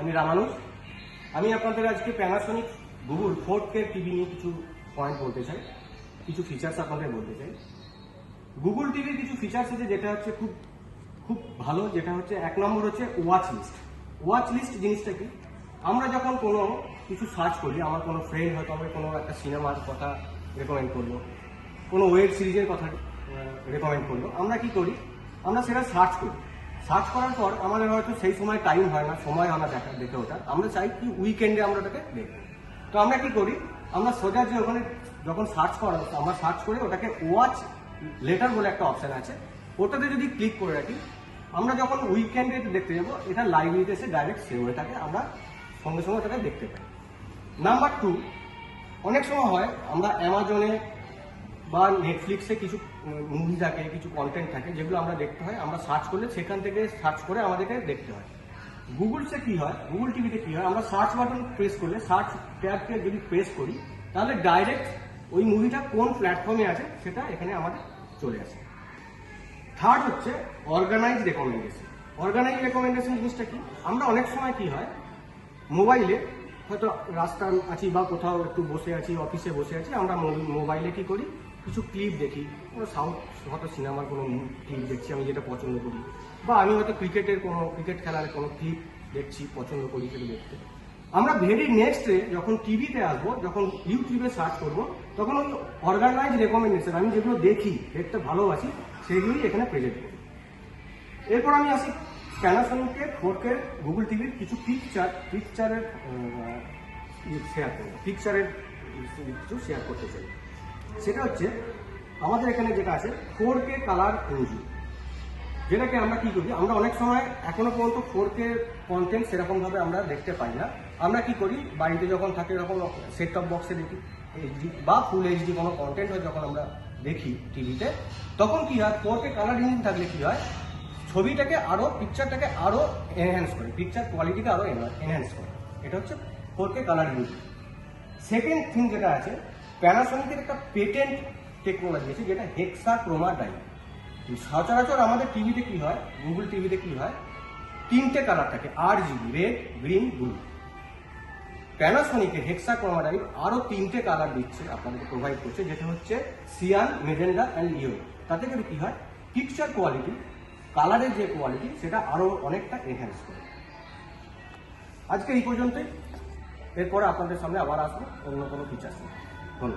আমি রামানুজ। আমি আপনাদের আজকে প্যানাসোনিক গুগল 4K টিভি নিয়ে কিছু পয়েন্ট বলতে চাই, কিছু ফিচার্স আপনাদের বলতে চাই। গুগল টিভির কিছু ফিচার্স আছে যেটা হচ্ছে খুব খুব ভালো, যেটা হচ্ছে এক নম্বর হচ্ছে ওয়াচ লিস্ট। ওয়াচ লিস্ট জিনিসটা কি, আমরা যখন কোনো কিছু সার্চ করি, আমার কোনো ফ্রেন্ড হয়তো আমাকে কোনো একটা সিনেমার কথা রেকমেন্ড করলো, কোনো ওয়েব সিরিজের কথা রেকমেন্ড করলো, আমরা কি করি, আমরা সেটা সার্চ করি। সার্চ করার পর আমাদের হয়তো সেই সময় টাইম হয় না, সময় হয় না দেখে ওটা, আমরা চাই কি উইকেন্ডে আমরা ওটাকে দেখবো। তো আমরা কি করি, আমরা সোজা যে ওখানে যখন সার্চ করা, আমরা সার্চ করে ওটাকে ওয়াচ লেটার বলে একটা অপশন আছে, ওটাতে যদি ক্লিক করে রাখি, আমরা যখন উইকেন্ডে দেখতে যাবো, এটা লাইব্রেরিতে এসে ডাইরেক্ট সেভ হয়ে থাকে, আমরা সঙ্গে সঙ্গে ওটাকে দেখতে পাই। নাম্বার 2, অনেক সময় হয় আমরা অ্যামাজনে বা নেটফ্লিক্সে কিছু মুভি থাকে, কিছু কন্টেন্ট থাকে, যেগুলো আমরা দেখতে হয়, আমরা সার্চ করলে সেখান থেকে সার্চ করে আমাদেরকে দেখতে হয়। গুগলসে কি হয়, গুগল টিভিতে কি হয়, আমরা সার্চ বাটন প্রেস করলে, সার্চ ট্যাবকে যদি প্রেস করি, তাহলে ডাইরেক্ট ওই মুভিটা কোন প্ল্যাটফর্মে আছে সেটা এখানে আমাদের চলে আসে। থার্ড হচ্ছে অর্গানাইজ রেকমেন্ডেশন। অর্গানাইজ রেকমেন্ডেশন জিনিসটা কি, আমরা অনেক সময় কি হয়, মোবাইলে হয়তো রাস্তা আছি বা কোথাও একটু বসে আছি, অফিসে বসে আছি, আমরা মোবাইলে কি করি, কিছু ক্লিপ দেখি, কোনো সাউথ হয়তো সিনেমার কোনো ক্লিপ দেখছি আমি যেটা পছন্দ করি, বা আমি হয়তো ক্রিকেট খেলার কোনো ক্লিপ দেখছি, পছন্দ করি সেটা দেখতে। আমরা ভেরি নেক্সটে যখন টিভিতে আসবো, যখন ইউটিউবে সার্চ করব, তখন ওই অর্গানাইজ রেকমেন্ডেশন, আমি যেগুলো দেখতে ভালোবাসি, সেগুলোই এখানে প্রেজেন্ট করি। এরপর আমি আসি প্যানাসোনিকের 4K গুগল টিভির কিছু পিকচারের শেয়ার করবো, পিকচারের কিছু শেয়ার করতে চাই। সেটা হচ্ছে আমাদের এখানে যেটা আছে 4K কালার ইঞ্জিন, যেটাকে আমরা কি করি, আমরা অনেক সময় এখনো পর্যন্ত 4K কন্টেন্ট সেরকমভাবে আমরা দেখতে পাই না। আমরা কি করি, বাড়িতে যখন থাকে তখন সেট টপ বক্সে দেখি, এইচডি বা ফুল এইচডি কোনো কন্টেন্ট হয় যখন আমরা দেখি টিভিতে, তখন কি হয়, 4K কালার ইঞ্জিন থাকলে কি হয়, ছবিটাকে আরো, পিকচারটাকে আরো এনহ্যান্স করে, পিকচার কোয়ালিটিকে আরো এনহ্যান্স করে। এটা হচ্ছে 4K colour engine. Second thing যেটা আছে, প্যানাসোনিকের একটা পেটেন্ট টেকনোলজি আছে যেটা হেক্সাক্রোমা ডাই। সচরাচর আমাদের টিভিতে কি হয়, গুগল টিভিতে কি হয়, 3টে কালার থাকে, RGB, red, green, blue. প্যানাসোনিকের হেক্সাক্রোমা die আরো 3টে কালার দিচ্ছে, আপনাদেরকে প্রোভাইড করছে, যেটা হচ্ছে সিয়ান, মেজেন্ডা অ্যান্ড ইয়েলো। তাতে করে কি হয়, পিকচার কোয়ালিটি, কালারের যে কোয়ালিটি, সেটা আরো অনেকটা এনহ্যান্স করে। আজকে এই পর্যন্তই, এরপরে আপনাদের সামনে আবার আসবো অন্য কোনো ফিচার্স নিয়ে।